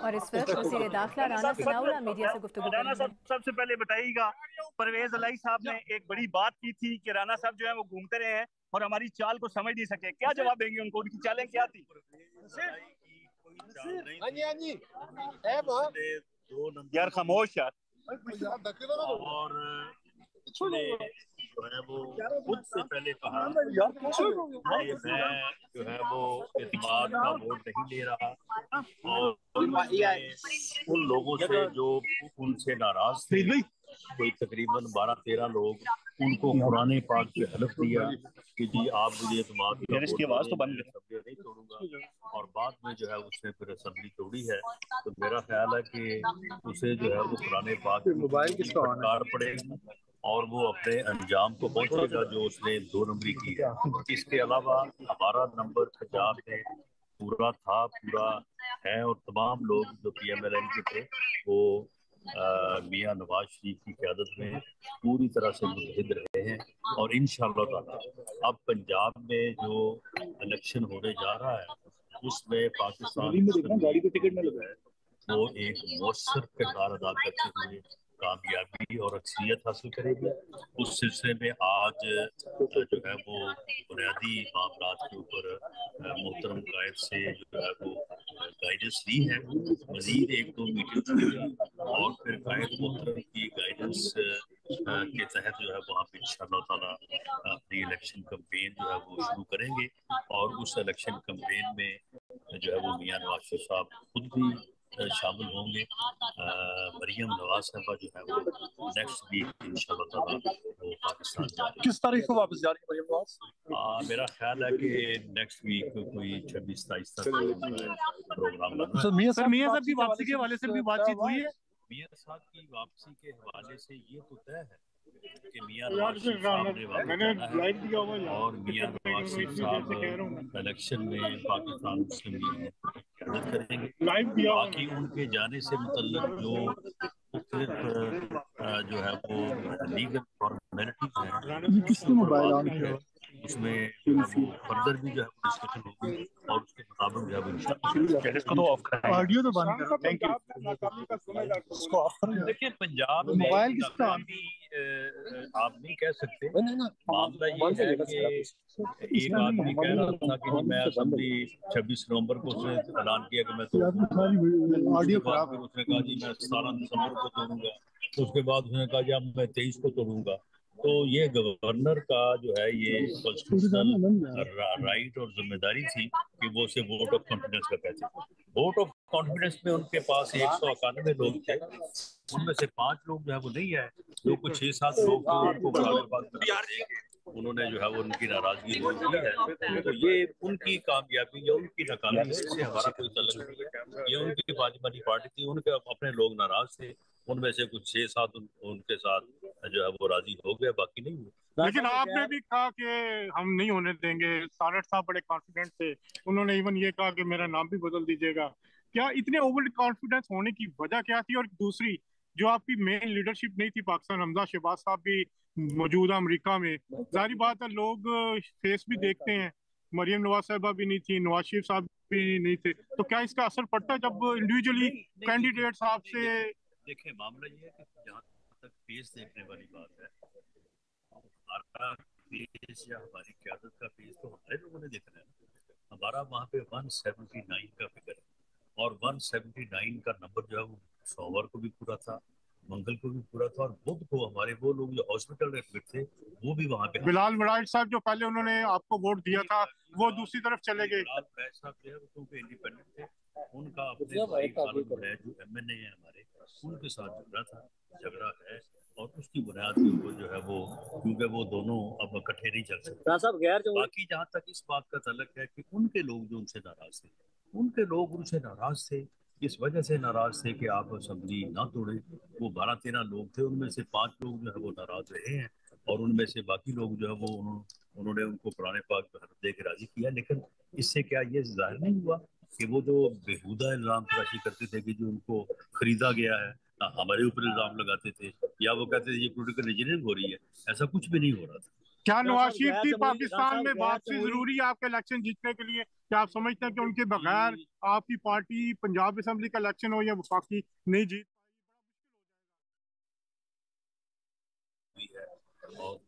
اور اس وقت وزیر داخلہ رانا ثناءاللہ میڈیا سے گفتگو کر رانا رہے ہیں۔ صاحب سب سے پہلے بتائیے گا، پرویز الہی صاحب نے ایک بڑی بات کی تھی کہ رانا صاحب جو ہے وہ گھومتے رہے ہیں اور ہماری چال کو سمجھ نہیں سکے، کیا جواب دیں گے ان کو؟ ان کی چالیں کیا تھی؟ یار خاموش یار۔ اور نے جو ہے وہ خود سے پہلے کہا کہ میں جو ہے وہ اعتماد کا ووٹ نہیں لے رہا، اور ان لوگوں سے جو ان سے ناراض تھے، کوئی تقریباً 12-13 لوگ، ان کو قرآن پاک پہ حلف دیا کہ جی آپ مجھے اعتماد کا ووٹ نہیں توڑوں گا، اور بعد میں جو ہے اس نے پھر اسمبلی توڑی ہے۔ تو میرا خیال ہے کہ اسے جو ہے وہ قرآن پاک کی پھٹکار پڑے گی اور وہ اپنے انجام کو پہنچے گا جو اس نے 2 نمبری کی ہے۔ اس کے علاوہ ہمارا نمبر پنجاب میں پورا تھا، پورا ہے، اور تمام لوگ جو پی ایم ایل این کے تھے وہ میاں نواز شریف کی قیادت میں پوری طرح سے متحد رہے ہیں، اور انشاءاللہ تعالی اب پنجاب میں جو الیکشن ہونے جا رہا ہے اس میں پاکستان وہ ایک مؤثر کردار ادا کرتے ہوئے کامیابی اور اکثریت حاصل کرے گی۔ اس سلسلے میں آج جو ہے وہ بنیادی معاملات کے اوپر محترم قائد سے جو ہے وہ گائیڈنس لی ہے، مزید 1-2 میٹنگ ہوئی اور پھر قائد محترم کی گائیڈنس کے تحت جو ہے وہاں پہ انشاءاللہ تعالیٰ اپنی الیکشن کمپین جو ہے وہ شروع کریں گے، اور اس الیکشن کمپین میں جو ہے وہ میاں نواز شریف صاحب خود بھی شامل ہوں گے۔ مریم نواز صاحبہ جو ہے وہ نیکسٹ ویک انشاءاللہ تعالیٰ وہ پاکستان جا رہی ہے۔ کس تاریخ کو واپس جا رہی ہے مریم نواز؟ میرا خیال ہے کہ نیکسٹ ویک کوئی 26-27 تک پروگرام بن رہا ہے۔ سر میاں صاحب کی واپسی کے حوالے سے بھی بات چیت ہوئی ہے؟ میاں صاحب کی واپسی کے حوالے سے یہ تو طے ہے کہ میاں نواز شریف صاحب نے واپس جانا ہے، اور میاں نواز شریف صاحب الیکشن میں پاکستان مسلم لیگ میں قیادت کریں گے۔ باقی ان کے جانے سے متعلق جو مختلف جو ہے وہ لیگل فارمیلٹیز ہیں کس نے موبائل آن کیا؟ اس میں جو ہے وہ فردر بھی جو ہے وہ ڈسکشن ہوگی، اور اس کے مطابق جو ہے وہ انشاءاللہ آڈیو تو بند کرو۔ Thank you. اس کو آف کر دیں۔ دیکھیں پنجاب میں موبائل کس کا؟ ناکامی آپ نہیں کہہ سکتے، معاملہ یہ ہے کہ ایک آدمی کہہ رہا تھا کہ جی میں اسمبلی 26 نومبر کو اس نے اعلان کیا کہ میں آڈیو خراب پھر اس نے کہا جی میں 17 دسمبر کو توڑوں گا، اس کے بعد اس نے کہا جی اب میں 23 کو توڑوں گا۔ تو یہ گورنر کا جو ہے یہ کانسٹیٹیوشنل رائٹ اور ذمہ داری تھی کہ وہ اسے ووٹ آف کانفیڈنس کا کہتے ہیں۔ ووٹ آف کانفیڈنس میں ان کے پاس 191 لوگ تھے، ان میں سے 5 لوگ جو ہے وہ نہیں آئے، جو کچھ 6-7 لوگ تھے ان کو انہوں نے جو ہے وہ ان کی ناراضگی دور کی ہے۔ تو یہ ان کی کامیابی یا ان کی ناکامی ہے، اس سے ہمارا کوئی تعلق نہیں ہے۔ یہ ان کی باجمانی پارٹی تھی، ان کے اپنے لوگ ناراض تھے، ان میں سے کچھ 6-7 ان کے ساتھ جو ہے وہ راضی ہو گئے، باقی نہیں ہوئے۔ لیکن آپ نے بھی کہا کہ ہم نہیں ہونے دیں گے، سارٹ صاحب بڑے کانفیڈنٹ تھے، انہوں نے ایون یہ کہا کہ میرا نام بھی بدل دیجیے گا۔ کیا اتنے اوور کانفیڈنس ہونے کی وجہ کیا تھی؟ اور دوسری جو آپ کی مین لیڈرشپ نہیں تھی پاکستان، حمزہ شہباز صاحب بھی موجودہ امریکہ میں، ظاہری بات ہے لوگ فیس بھی دیکھتے ہیں، مریم نواز صاحبہ بھی نہیں تھی، نواز شریف صاحب بھی نہیں تھے، تو کیا اس کا اثر پڑتا ہے جب انڈیویجولی کینڈیڈیٹس آپ سے؟ دیکھیں معاملہ یہ ہے کہ جہاں تک فیس دیکھنے والی بات ہے، ہمارا فیس یا ہماری قیادت کا فیس تو ہمارے لوگوں نے دیکھنا ہے نا۔ ہمارا وہاں پہ 179 کا فگر ہے، اور 179 کا نمبر جو ہے وہ سوموار کو بھی پورا تھا، منگل کو بھی پورا تھا، اور بدھ کو ہمارے وہ لوگ جو ہاسپٹل ایڈمٹ تھے وہ بھی وہاں پہ۔ بلال مراج صاحب جو پہلے انہوں نے آپ کو ووٹ دیا تھا وہ دوسری طرف چلے گئے۔ بلال مراج صاحب جو ہے وہ کیونکہ انڈیپینڈنٹ تھے، ان کا اپنے بھائی خالد مراج جو ایم این اے ہیں ہمارے، ان کے ساتھ جھگڑا تھا، جھگڑا ہے، اور اس کی بنیاد کے اوپر جو ہے وہ کیونکہ وہ دونوں اب اکٹھے نہیں چل سکتے۔ باقی جہاں تک اس بات کا تعلق ہے کہ ان کے لوگ جو ان سے ناراض تھے، ان کے لوگ ان سے ناراض تھے، اس وجہ سے ناراض تھے کہ آپ اسمبلی نہ توڑیں۔ وہ 12-13 لوگ تھے، ان میں سے 5 لوگ جو ہے وہ ناراض رہے ہیں، اور ان میں سے باقی لوگ جو ہے وہ انہوں نے ان کو قرآن پاک پہ حرف دے کے راضی کیا۔ لیکن اس سے کیا یہ ظاہر نہیں ہوا کہ وہ جو بےہودہ الزام تراشی کرتے تھے کہ جو ان کو خریدا گیا ہے، ہمارے اوپر الزام لگاتے تھے، یا وہ کہتے تھے یہ پولیٹیکل انجینئرنگ ہو رہی ہے، ایسا کچھ بھی نہیں ہو رہا تھا۔ क्या नवाज शरीफ की पाकिस्तान में वापसी जरूरी है आपके इलेक्शन जीतने के लिए? क्या आप समझते हैं कि उनके बगैर आपकी पार्टी पंजाब असेंबली का इलेक्शन हो या वफाकी नहीं जीत? और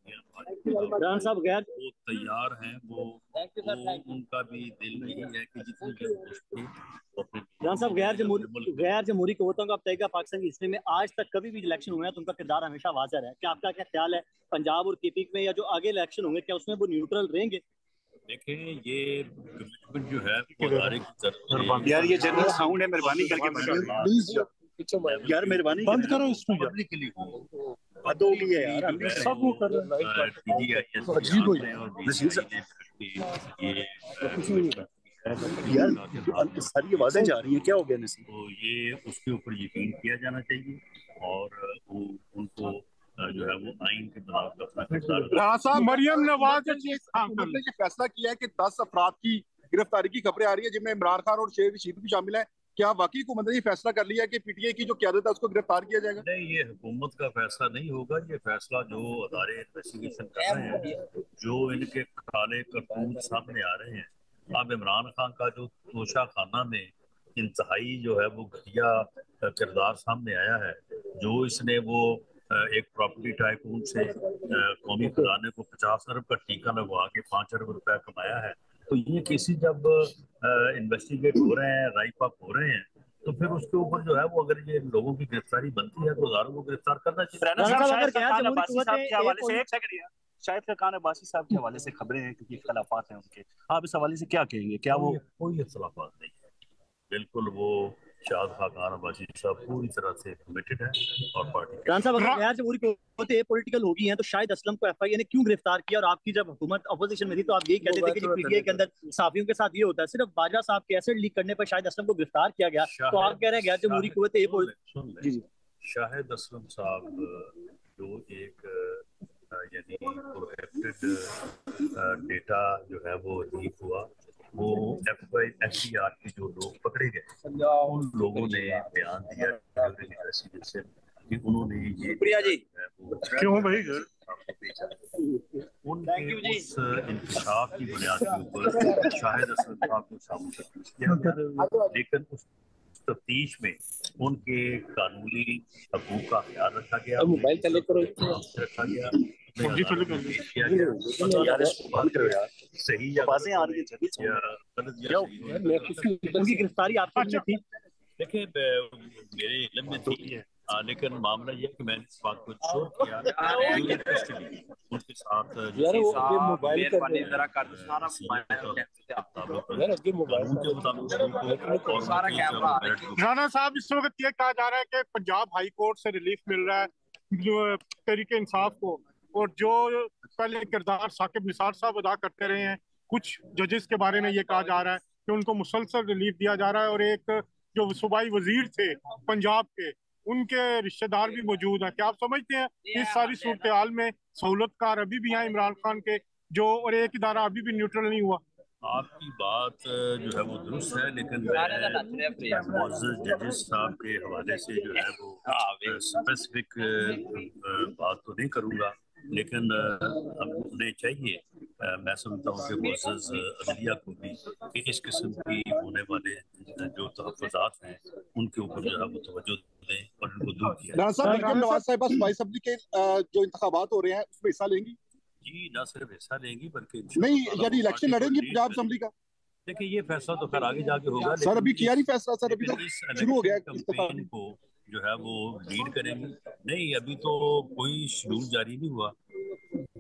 इमरान साहब गैर वो तैयार हैं, वो उनका भी दिल नहीं है कि जितनी इमरान साहब गैर जमहूरी कुव्वतों का तहगा पाकिस्तान की हिस्ट्री में आज तक कभी भी इलेक्शन हुए हैं तो उनका किरदार हमेशा वाज़ह रहा है। क्या आपका क्या ख्याल है पंजाब और केपी में या जो आगे इलेक्शन होंगे क्या उसमें वो न्यूट्रल रहेंगे? देखें, ये कमिटमेंट जो है वो अदारे की तरफ यार ये जनरल साउंड है, मेहरबानी करके यार मेहरबानी बंद करो इसको यार, के लिए हद हो गई है यार, सब वो कर रहे हैं। अजीब हो यार सारी आवाजें जा रही हैं, क्या हो गया नसीब? तो ये उसके ऊपर यकीन किया जाना चाहिए और उनको जो है वो आइन के मुताबिक अपना किरदार। मरियम नवाज ने ये फैसला किया है कि 10 अफराद की गिरफ्तारी की खबरें आ रही है जिनमें इमरान खान और शेर रशीद भी शामिल है। क्या वाकई हुकूमत ने ये फैसला कर लिया कि पीटीआई की जो क़यादत है उसको गिरफ्तार किया जाएगा? नहीं, ये हुकूमत का फैसला नहीं होगा। ये फैसला जो अदारे इन्वेस्टिगेशन कर रहे हैं, जो इनके काले करतूत सामने आ रहे हैं। अब इमरान खान का जो तोशा खाना में इंतहाई जो है वो घटिया किरदार सामने आया है, जो इसने वो एक प्रॉपर्टी टाइकून से कौमी खजाने को 50 अरब का टीका लगवा के 5 अरब रुपया कमाया है। तो ये केसेस जब इन्वेस्टिगेट हो रहे हैं, राइप अप हो रहे हैं, तो फिर उसके ऊपर जो है वो अगर ये लोगों की गिरफ्तारी बनती है तो हजारों को गिरफ्तार करना चाहिए। शायद खान अब्बासी साहब के हवाले से खबरें हैं क्योंकि इख्तलाफात हैं उनके, आप इस हवाले से क्या कहेंगे? क्या वो कोई इख्तलाफात नहीं है, बिल्कुल वो शाद खान अब्बासी साहब पूरी तरह से कमिटेड है और पार्टी। गैर जमहूरी कुव्वतें पॉलिटिकल हो गई हैं तो शाहिद असलम को एफआईए ने क्यों गिरफ्तार किया? और आपकी जब हुकूमत अपोजिशन में थी तो आप यही कहते थे कि पीटीआई के अंदर सहाफियों के साथ ये होता है, सिर्फ बाजवा साहब के एसेट लीक करने पर शाहिद असलम को गिरफ्तार किया गया, तो आप कह रहे हैं गैर जमहूरी कुव्वतें। शाहिद असलम साहब जो एक यानी प्रोटेक्टेड डेटा जो है वो लीक हुआ, वो एफआईआर के जो लोग पकड़े गए उन लोगों ने बयान दिया कि उन्होंने ये क्यों भाई उनके उस इंकशाफ की बुनियाद के ऊपर शाहिद असलम साहब को शामिल किया, लेकिन उस तफ्तीश में उनके कानूनी हकूक का ख्याल रखा गया, रखा गया, सही आवाजें आ रही उनकी गिरफ्तारी आपको थी? देखिए, मेरे इल्म में थी, लेकिन मामला ये कि मैंने इस बात को श्योर किया उनके साथ राणा साहब, इस वक्त ये कहा जा रहा है कि पंजाब हाई कोर्ट से रिलीफ मिल रहा है जो तहरीक इंसाफ को, और जो पहले किरदार साकिब निसार साहब अदा करते रहे हैं, कुछ जजेस के बारे में ये कहा जा रहा है कि उनको मुसलसल रिलीफ दिया जा रहा है, और एक जो सूबाई वजीर थे पंजाब के उनके रिश्तेदार भी मौजूद हैं। क्या आप समझते हैं इस सारी सूरत हाल में सहूलतकार अभी भी हैं इमरान खान के, जो और एक इदारा अभी भी न्यूट्रल नहीं हुआ? आपकी बात जो है वो दुरुस्त है, लेकिन जजेस साहब के हवाले से जो है वो स्पेसिफिक बात तो नहीं करूँगा, लेकिन उन्हें चाहिए, मैं समझता हूँ कि मुअज़्ज़ज़ अदलिया को भी कि इस किस्म की होने वाले जो तहफ़्फ़ुज़ात हैं उनके ऊपर जो है वो तवज्जो दें और उनको दूर किया। नवाज साहिबा सूबाई असेंबली के जो इंतखाबात हो रहे हैं उसमें हिस्सा लेंगी? जी, न सिर्फ हिस्सा लेंगी बल्कि नहीं, यानी इलेक्शन लड़ेंगी पंजाब असेंबली का? देखिए, ये फैसला तो खैर आगे जाके होगा। सर अभी किया नहीं फैसला, सर अभी तो शुरू हो गया कैंपेन को जो है वो लीड करेंगे। नहीं, अभी तो कोई शेड्यूल जारी नहीं हुआ।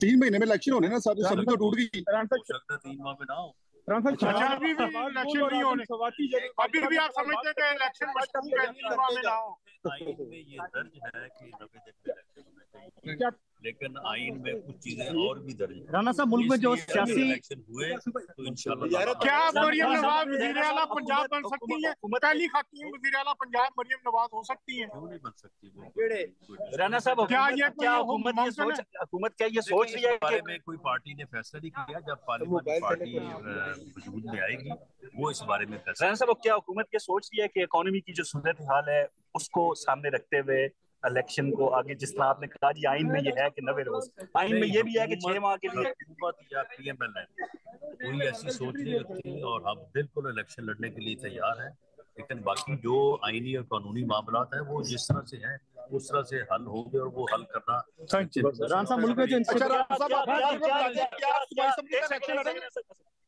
3 महीने में इलेक्शन होने ना सर, सभी तो टूट गई। हो सकता है 3 माह में ना हो। अभी भी इलेक्शन नहीं होने, अभी भी आप समझते हैं कि इलेक्शन मशकूक है, 3 माह में ना हो। आइन में ये दर्ज है कि 90 दिन में इलेक्शन होने चाहिए, लेकिन आइन में कुछ चीजें और भी दर्ज है। राणा साहब, मुल्क में जो सियासी इलेक्शन हुए तो इंशाल्लाह क्या मरियम नवाज वज़ीर आला पंजाब बन सकती है? पहली खातून वज़ीर आला पंजाब मरियम नवाज हो सकती है? क्यों नहीं बन सकती? राणा साहब, क्या ये हुकूमत क्या ये सोच रही है बारे में कोई पार्टी ने फैसला नहीं किया? जब पार्लियामेंट पार्टी वजूद में आएगी वो इस बारे में फैसला। राणा साहब, क्या हुकूमत ये सोच रही है कि इकोनॉमी की जो सूरत हाल है उसको सामने रखते हुए इलेक्शन को आगे, जिस तरह आपने कहा जी आइन में ये है कि 90 रोज, आइन में ये भी है कि 6 माह के लिए हुकूमत या PML कोई ऐसी सोच नहीं रखती और हम बिल्कुल इलेक्शन लड़ने के लिए तैयार हैं, लेकिन बाकी जो आईनी और कानूनी मामला है वो जिस तरह से हैं उस तरह से हल होंगे और वो हल करना। राना साहब मुल्क में जो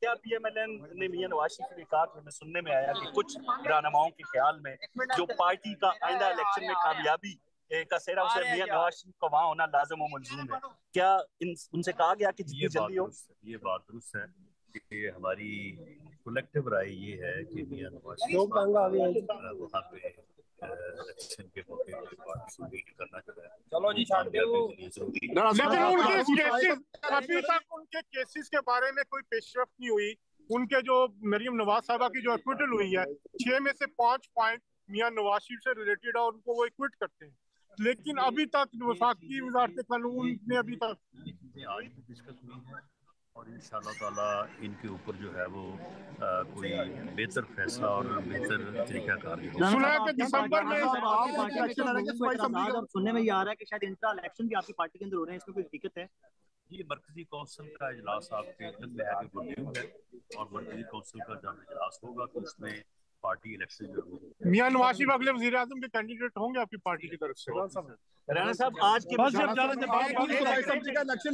क्या PMLN ने मियां नवाज शरीफ ने कहा कि हमें सुनने में आया कि कुछ रहनुमाओं के ख्याल में जो पार्टी का आइंदा इलेक्शन में कामयाबी का सेहरा उसे मियां नवाज शरीफ का वहाँ होना लाज़िम व मलज़ूम है, क्या उनसे कहा गया कि जितनी जल्दी हो? ये बात दुरुस्त है कि हमारी कलेक्टिव राय ये है कि मियां नवाज शरीफ वहाँ पे इलेक्शन के मौके पर पार्टी को लीड करना चाहिए। चलो जी अभी तक उनके केसेस के बारे में कोई पेशरफ नहीं हुई। उनके जो मरियम नवाज साहबा की जो एक्विटल हुई है 6 में से 5 पॉइंट मियां नवाज शरीफ से रिलेटेड है और उनको वो एक्विट करते हैं, लेकिन अभी तक वफाकी वज़ारत कानून ने अभी तक आज भी डिस्कस हुई है और इंशाअल्लाह ताला इनके ऊपर जो है वो कोई बेहतर फैसला और बेहतर तरीकाकार सुना है कि दिसंबर में सुनने में ये आ रहा है कि शायद इंट्रा इलेक्शन भी आपकी पार्टी के अंदर हो रहे हैं, इसमें कोई दिक्कत है? ये मरकजी कौंसिल का इजलास आपके जल्द है कि गुड न्यूज़ है और मरकजी कौंसिल का जब इजलास होगा तो उसमें पार्टी इलेक्शन जरूर होगा। मियां नवाज शरीफ अगले वज़ीर आज़म के कैंडिडेट होंगे आपकी पार्टी की तरफ से? राना साहब आज के इलेक्शन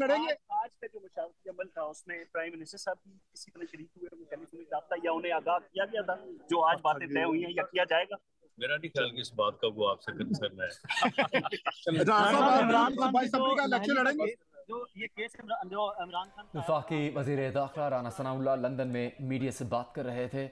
लड़ेंगे। आज का जो मशावरती अमल था उसमें प्राइम मिनिस्टर साहब भी किसी तरह शरीक हुए, वो टेलीफोनिक राब्ता या उन्हें आगाह किया गया था जो आज बातें तय हुई हैं या किया जाएगा? मेरा नहीं ख्याल कि इस बात का वो आपसे कंसर्न है। इलेक्शन लड़ेंगे जो ये केस इमरान खान वफाकी वज़ीर दाखिला राना सनाउल्लाह लंदन में मीडिया से बात कर रहे थे।